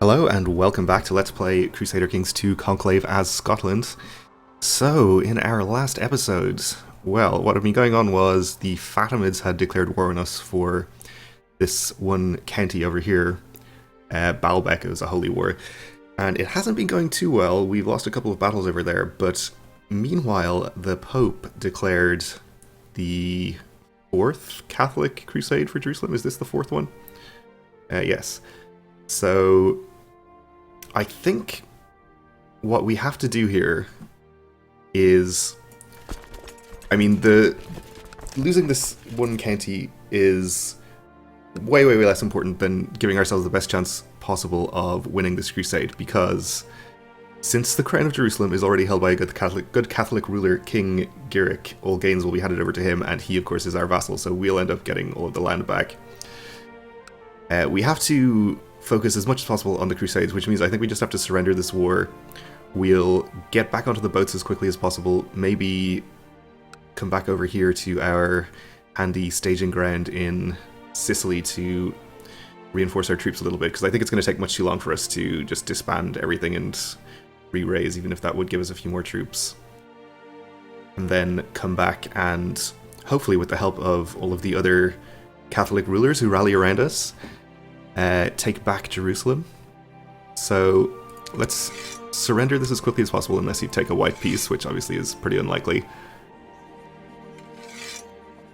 Hello and welcome back to Let's Play Crusader Kings 2 Conclave as Scotland. So, in our last episode, well, what had been going on was the Fatimids had declared war on us for this one county over here, Baalbek. It was a holy war, and it hasn't been going too well. We've lost a couple of battles over there, but meanwhile, the Pope declared the fourth Catholic crusade for Jerusalem. Is this the fourth one? Yes. So, I think what we have to do here is, losing this one county is way less important than giving ourselves the best chance possible of winning this crusade, because since the crown of Jerusalem is already held by a good Catholic ruler, King Giric, all gains will be handed over to him, and he of course is our vassal, so we'll end up getting all of the land back. We have to focus as much as possible on the Crusades, which means I think we just have to surrender this war. We'll get back onto the boats as quickly as possible, maybe come back over here to our handy staging ground in Sicily to reinforce our troops a little bit, because I think it's going to take much too long for us to just disband everything and re-raise, even if that would give us a few more troops. And then come back and, hopefully with the help of all of the other Catholic rulers who rally around us, take back Jerusalem. So let's surrender this as quickly as possible, unless you take a white peace, which obviously is pretty unlikely.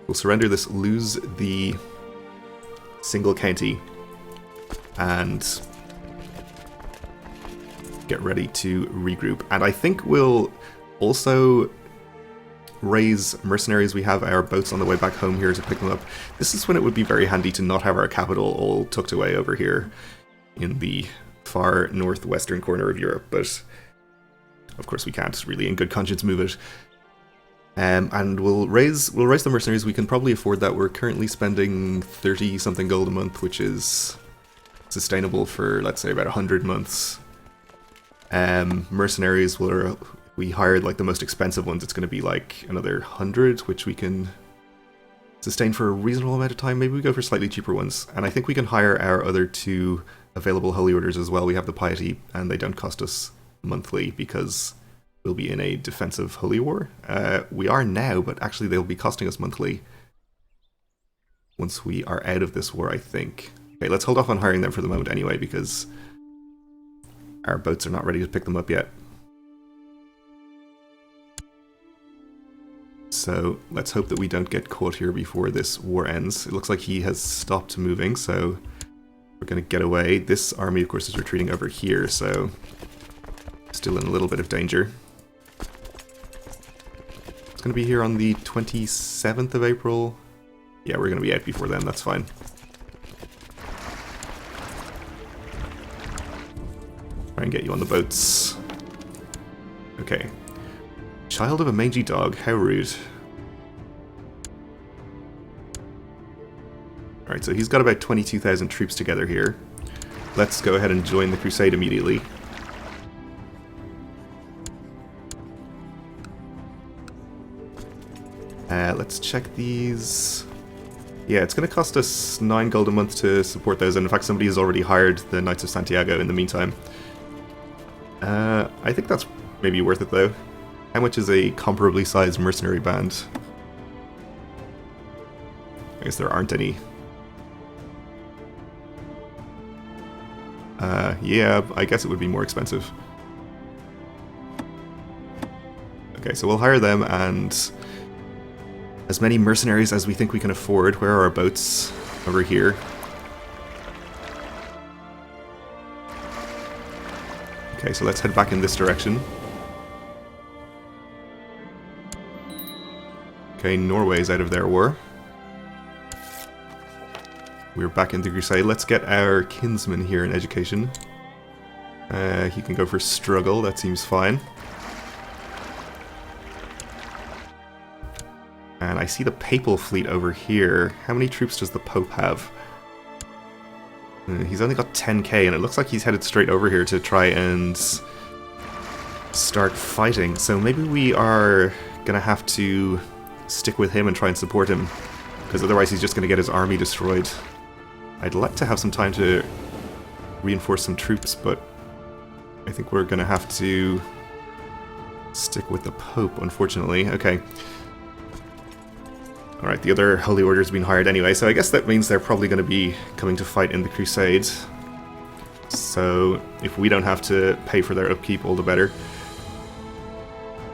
We'll surrender this, lose the single county, and get ready to regroup. And I think we'll also raise mercenaries. We have our boats on the way back home here to pick them up. This is when it would be very handy to not have our capital all tucked away over here in the far northwestern corner of Europe, but of course we can't really in good conscience move it. And we'll raise the mercenaries. We can probably afford that. We're currently spending 30 something gold a month, which is sustainable for, let's say, about 100 months. Mercenaries will, we hired like the most expensive ones, it's going to be like another 100, which we can sustain for a reasonable amount of time. Maybe we go for slightly cheaper ones. And I think we can hire our other two available holy orders as well. We have the piety, and they don't cost us monthly because we'll be in a defensive holy war. We are now, but actually they'll be costing us monthly once we are out of this war, I think. Okay, let's hold off on hiring them for the moment anyway, because our boats are not ready to pick them up yet. So let's hope that we don't get caught here before this war ends. It looks like he has stopped moving, so we're going to get away. This army, of course, is retreating over here, so still in a little bit of danger. It's going to be here on the 27th of April. Yeah, we're going to be out before then, that's fine. Try and get you on the boats. Okay. Child of a mangy dog, how rude. Alright, so he's got about 22,000 troops together here. Let's go ahead and join the crusade immediately. Let's check these. Yeah, it's going to cost us 9 gold a month to support those, and in fact somebody has already hired the Knights of Santiago in the meantime. I think that's maybe worth it though. How much is a comparably sized mercenary band? I guess there aren't any. Yeah, I guess it would be more expensive. Okay, so we'll hire them, and as many mercenaries as we think we can afford. Where are our boats? Over here. Okay, so let's head back in this direction. Okay, Norway's out of their war. We're back in the crusade. Let's get our kinsman here in education. He can go for struggle, that seems fine. And I see the papal fleet over here. How many troops does the Pope have? He's only got 10k, and it looks like he's headed straight over here to try and start fighting. So maybe we are gonna have to stick with him and try and support him, because otherwise he's just gonna get his army destroyed. I'd like to have some time to reinforce some troops, but I think we're going to have to stick with the Pope, unfortunately. Okay. Alright, the other Holy Order's been hired anyway, so I guess that means they're probably going to be coming to fight in the Crusade. So, if we don't have to pay for their upkeep, all the better.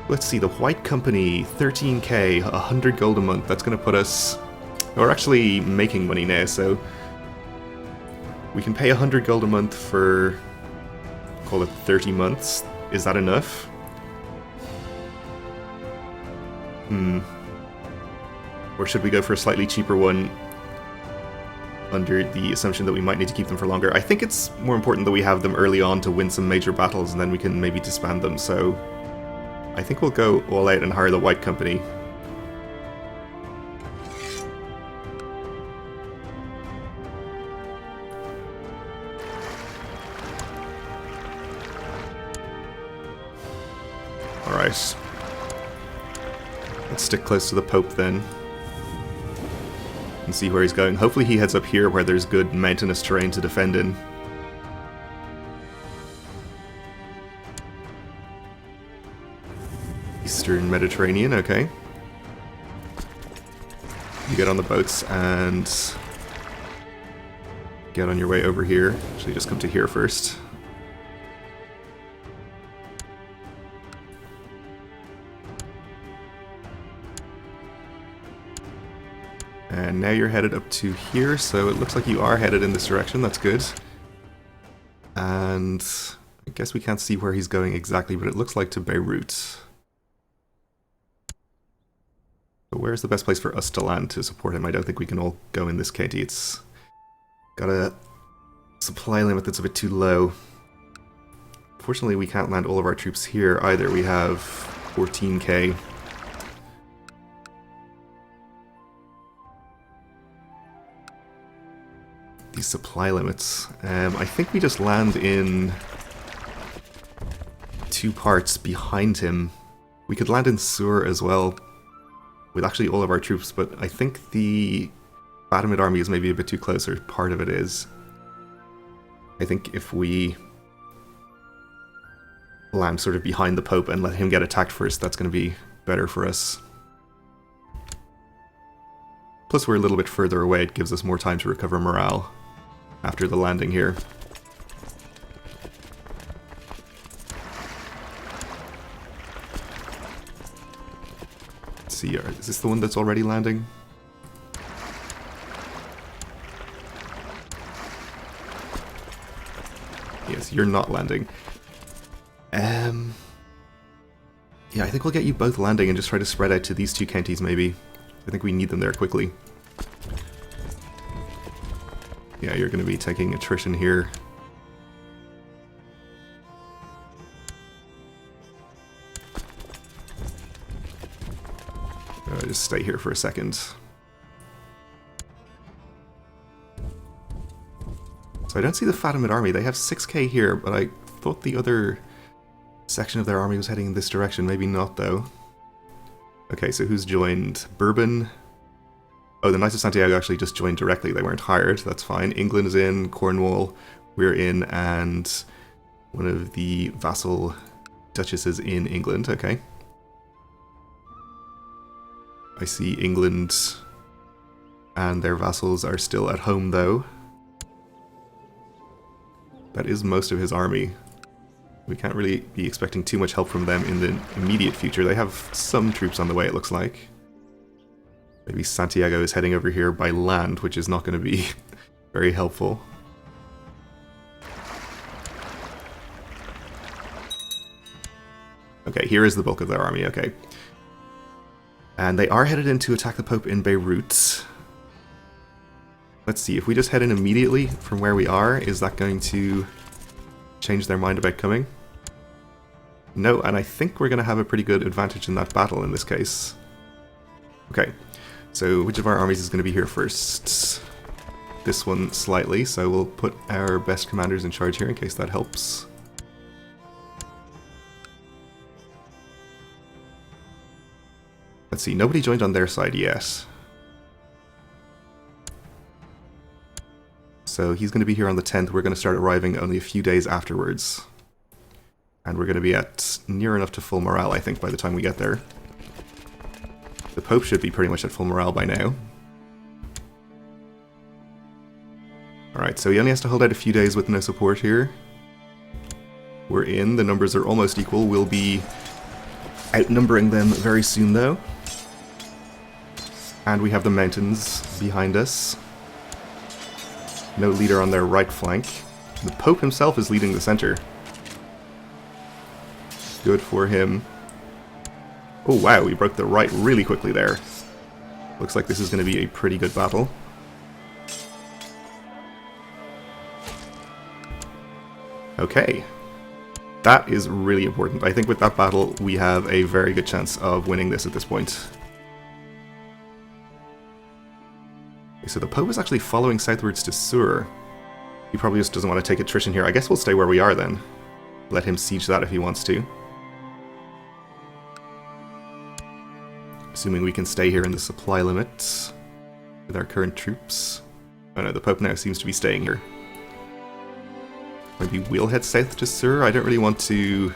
Let's see, the White Company, 13k, 100 gold a month. That's going to put us... We're actually making money now, so... We can pay 100 gold a month for... call it 30 months. Is that enough? Or should we go for a slightly cheaper one under the assumption that we might need to keep them for longer? I think it's more important that we have them early on to win some major battles and then we can maybe disband them, so I think we'll go all out and hire the White Company. Alright. Let's stick close to the Pope then. And see where he's going. Hopefully he heads up here where there's good mountainous terrain to defend in. Eastern Mediterranean, okay. You get on the boats and get on your way over here. Actually, just come to here first. And now you're headed up to here, so it looks like you are headed in this direction. That's good. And I guess we can't see where he's going exactly, but it looks like to Beirut. So where's the best place for us to land to support him? I don't think we can all go in this county. It's got a supply limit that's a bit too low. Fortunately, we can't land all of our troops here either. We have 14k. These supply limits. I think we just land in 2 parts behind him. We could land in Sur as well, with actually all of our troops, but I think the Fatimid army is maybe a bit too close, or part of it is. I think if we land sort of behind the Pope and let him get attacked first, that's going to be better for us. Plus we're a little bit further away, it gives us more time to recover morale after the landing here. Let's see, is this the one that's already landing? Yes, you're not landing. Yeah, I think we'll get you both landing and just try to spread out to these 2 counties maybe. I think we need them there quickly. Yeah, you're going to be taking attrition here. Just stay here for a second. So I don't see the Fatimid army. They have 6k here, but I thought the other section of their army was heading in this direction. Maybe not, though. Okay, so who's joined? Bourbon. Oh, the Knights of Santiago actually just joined directly. They weren't hired. That's fine. England is in. Cornwall, we're in. And one of the vassal duchesses in England. Okay. I see England and their vassals are still at home, though. That is most of his army. We can't really be expecting too much help from them in the immediate future. They have some troops on the way, it looks like. Maybe Santiago is heading over here by land, which is not going to be very helpful. Okay, here is the bulk of their army, okay. And they are headed in to attack the Pope in Beirut. Let's see, if we just head in immediately from where we are, is that going to change their mind about coming? No, and I think we're going to have a pretty good advantage in that battle in this case. Okay. So, which of our armies is going to be here first? This one slightly, so we'll put our best commanders in charge here in case that helps. Let's see, nobody joined on their side yet. So he's going to be here on the 10th. We're going to start arriving only a few days afterwards. And we're going to be at near enough to full morale, I think, by the time we get there. The Pope should be pretty much at full morale by now. Alright, so he only has to hold out a few days with no support here. We're in. The numbers are almost equal. We'll be outnumbering them very soon, though. And we have the mountains behind us. No leader on their right flank. The Pope himself is leading the center. Good for him. Oh wow, we broke the right really quickly there. Looks like this is going to be a pretty good battle. Okay. That is really important. I think with that battle, we have a very good chance of winning this at this point. Okay, so the Pope is actually following southwards to Sur. He probably just doesn't want to take attrition here. I guess we'll stay where we are then. Let him siege that if he wants to. Assuming we can stay here in the supply limit with our current troops. Oh no, the Pope now seems to be staying here. Maybe we'll head south to Sur. I don't really want to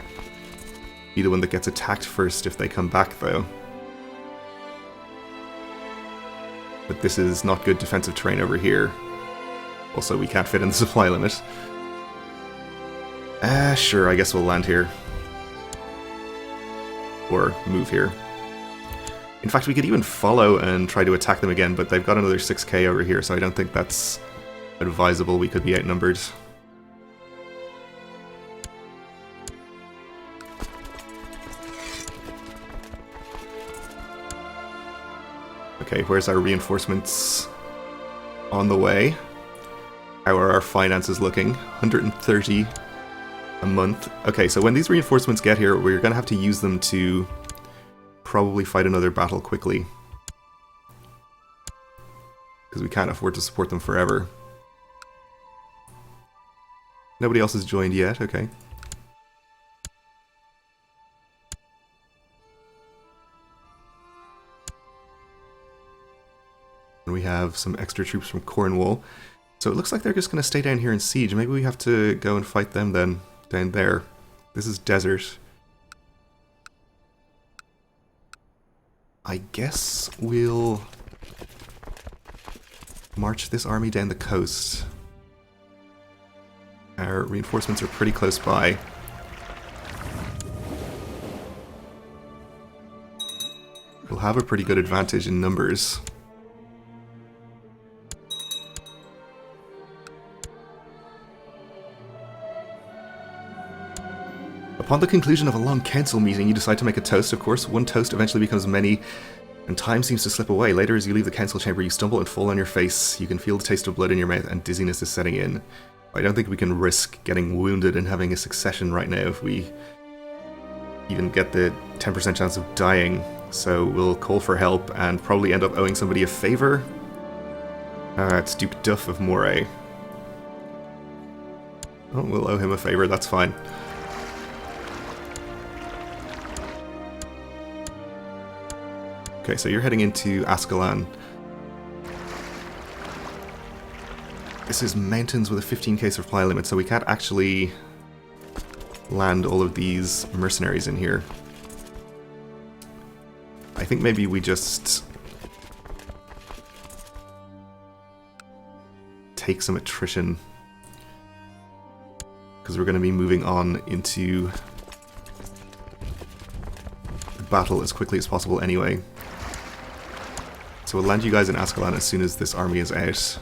be the one that gets attacked first if they come back, though. But this is not good defensive terrain over here. Also, we can't fit in the supply limit. Sure, I guess we'll land here. Or move here. In fact, we could even follow and try to attack them again, but they've got another 6k over here, so I don't think that's advisable. We could be outnumbered. Okay, where's our reinforcements? On the way. How are our finances looking? 130 a month. Okay, so when these reinforcements get here, we're going to have to use them to probably fight another battle quickly. Because we can't afford to support them forever. Nobody else has joined yet, okay. And we have some extra troops from Cornwall. So it looks like they're just going to stay down here and siege. Maybe we have to go and fight them then, down there. This is desert. I guess we'll march this army down the coast. Our reinforcements are pretty close by. We'll have a pretty good advantage in numbers. Upon the conclusion of a long council meeting, you decide to make a toast, of course. One toast eventually becomes many, and time seems to slip away. Later, as you leave the council chamber, you stumble and fall on your face. You can feel the taste of blood in your mouth, and dizziness is setting in. I don't think we can risk getting wounded and having a succession right now if we even get the 10% chance of dying. So we'll call for help and probably end up owing somebody a favour. It's Duke Duff of Moray. Oh, we'll owe him a favour, that's fine. Okay, so you're heading into Ascalon. This is mountains with a 15k supply limit, so we can't actually land all of these mercenaries in here. I think maybe we just take some attrition, because we're going to be moving on into the battle as quickly as possible anyway. So we'll land you guys in Ascalon as soon as this army is out.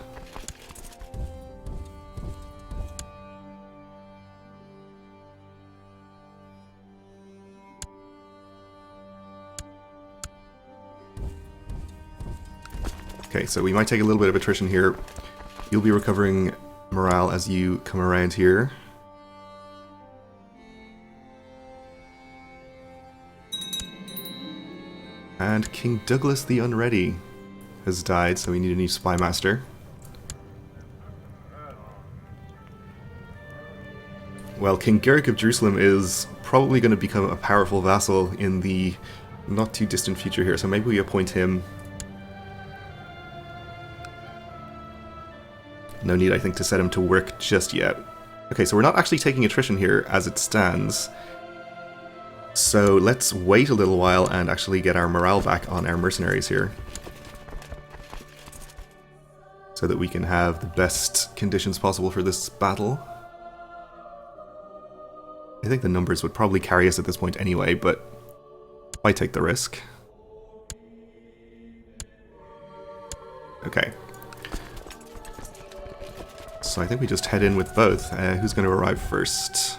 Okay, so we might take a little bit of attrition here. You'll be recovering morale as you come around here. And King Douglas the Unready has died, so we need a new spy master. Well, King Garrick of Jerusalem is probably going to become a powerful vassal in the not too distant future here, so maybe we appoint him No need, I think, to set him to work just yet. Okay, so we're not actually taking attrition here as it stands. So let's wait a little while and actually get our morale back on our mercenaries here. So that we can have the best conditions possible for this battle. I think the numbers would probably carry us at this point anyway, but why take the risk? Okay. So I think we just head in with both. Who's going to arrive first?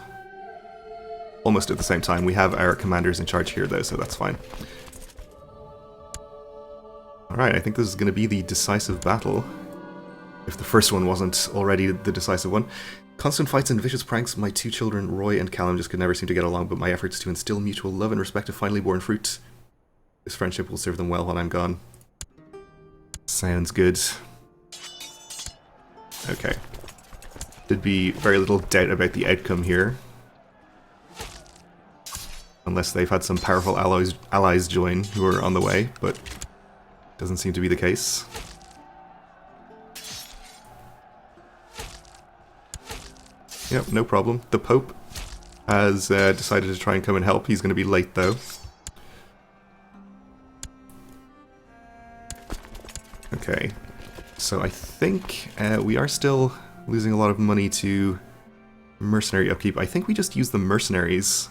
Almost at the same time. We have our commanders in charge here though, so that's fine. Alright, I think this is going to be the decisive battle. If the first one wasn't already the decisive one. Constant fights and vicious pranks, my two children, Roy and Callum, just could never seem to get along, but my efforts to instill mutual love and respect have finally borne fruit. This friendship will serve them well when I'm gone. Sounds good. Okay. There'd be very little doubt about the outcome here. Unless they've had some powerful allies join who are on the way, but doesn't seem to be the case. Yep, no problem. The Pope has decided to try and come and help. He's going to be late though. Okay, so I think we are still losing a lot of money to mercenary upkeep. I think we just use the mercenaries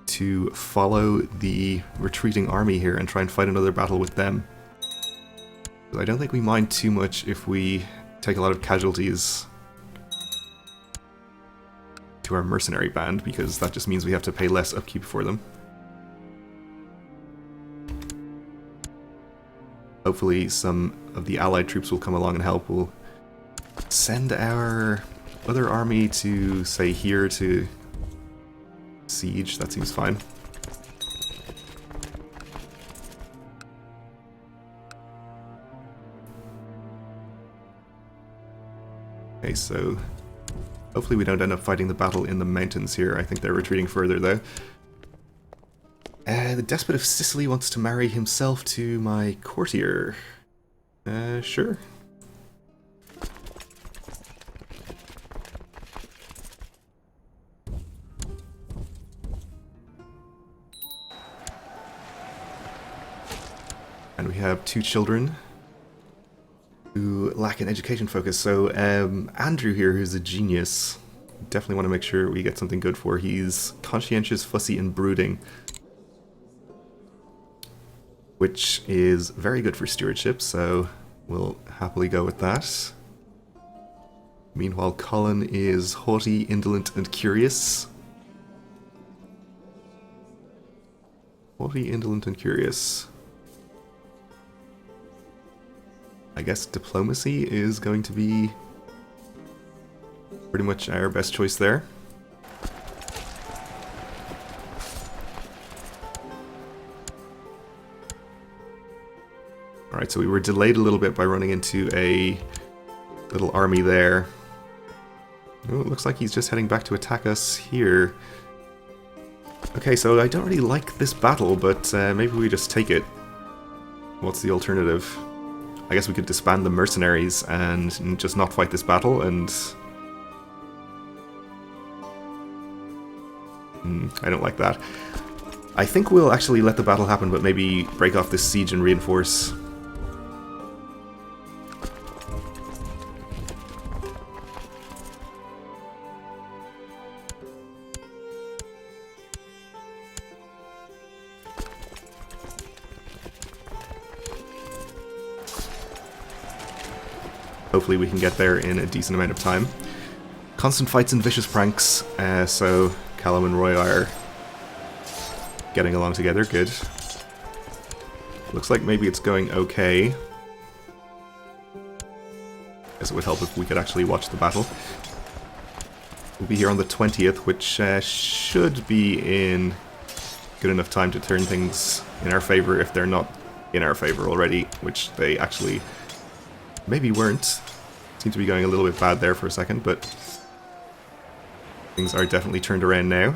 to follow the retreating army here and try and fight another battle with them. I don't think we mind too much if we take a lot of casualties to our mercenary band, because that just means we have to pay less upkeep for them. Hopefully some of the allied troops will come along and help. We'll send our other army to, say, here to siege. That seems fine. Okay, so hopefully we don't end up fighting the battle in the mountains here. I think they're retreating further though. The Despot of Sicily wants to marry himself to my courtier. Sure. And we have two children who lack an education focus. So Andrew here, who's a genius, definitely want to make sure we get something good for. He's conscientious, fussy, and brooding, which is very good for stewardship, so we'll happily go with that. Meanwhile, Colin is haughty, indolent, and curious. Haughty, indolent, and curious. I guess diplomacy is going to be pretty much our best choice there. Alright, so we were delayed a little bit by running into a little army there. Oh, it looks like he's just heading back to attack us here. Okay, so I don't really like this battle, but maybe we just take it. What's the alternative? I guess we could disband the mercenaries and just not fight this battle, and I don't like that. I think we'll actually let the battle happen, but maybe break off this siege and reinforce. Hopefully we can get there in a decent amount of time. Constant fights and vicious pranks, so Callum and Roy are getting along together, good. Looks like maybe it's going okay. Guess it would help if we could actually watch the battle. We'll be here on the 20th, which should be in good enough time to turn things in our favor if they're not in our favor already, which they actually maybe weren't. Seem to be going a little bit bad there for a second, but things are definitely turned around now.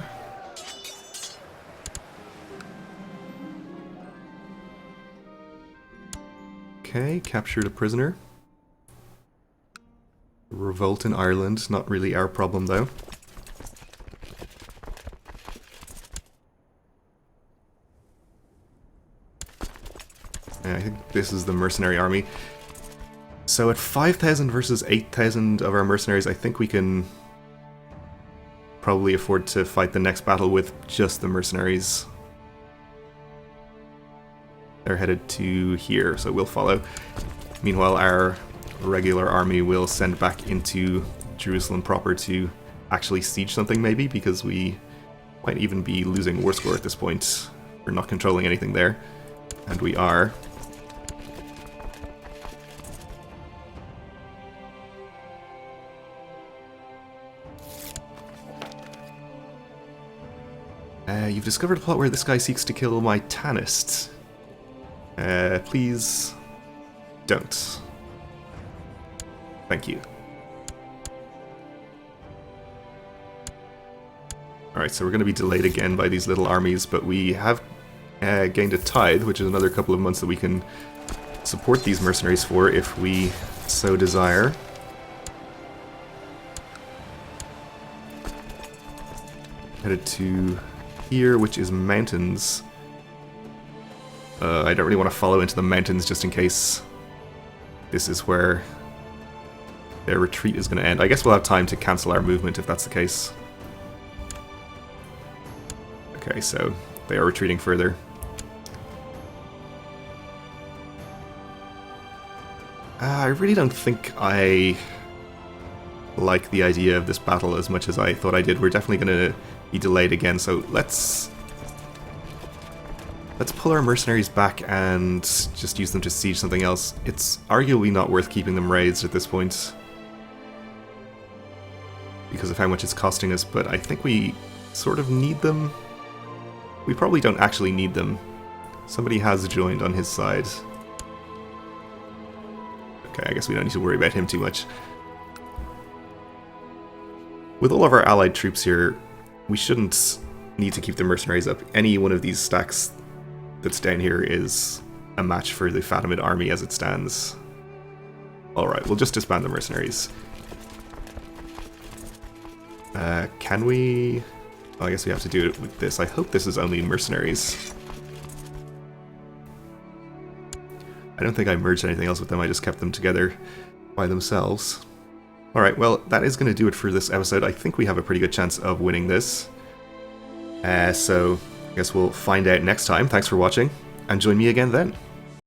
Okay, captured a prisoner. Revolt in Ireland, not really our problem though. I think this is the mercenary army. So at 5,000 versus 8,000 of our mercenaries, I think we can probably afford to fight the next battle with just the mercenaries. They're headed to here, so we'll follow. Meanwhile, our regular army will send back into Jerusalem proper to actually siege something maybe, because we might even be losing war score at this point. We're not controlling anything there, and we are. You've discovered a plot where this guy seeks to kill my Tanist. Please don't. Thank you. Alright, so we're going to be delayed again by these little armies, but we have gained a tithe, which is another couple of months that we can support these mercenaries for if we so desire. Headed to here, which is mountains. I don't really want to follow into the mountains just in case this is where their retreat is going to end. I guess we'll have time to cancel our movement if that's the case. Okay, so they are retreating further. I really don't think I like the idea of this battle as much as I thought I did. We're definitely going to be delayed again, so let's pull our mercenaries back and just use them to siege something else. It's arguably not worth keeping them raised at this point because of how much it's costing us, but I think we sort of need them. We probably don't actually need them. Somebody has joined on his side. Okay, I guess we don't need to worry about him too much. With all of our allied troops here, we shouldn't need to keep the mercenaries up. Any one of these stacks that's down here is a match for the Fatimid army as it stands. Alright, we'll just disband the mercenaries. Can we... Well, I guess we have to do it with this. I hope this is only mercenaries. I don't think I merged anything else with them, I just kept them together by themselves. Alright, well, that is going to do it for this episode. I think we have a pretty good chance of winning this. So, I guess we'll find out next time. Thanks for watching, and join me again then.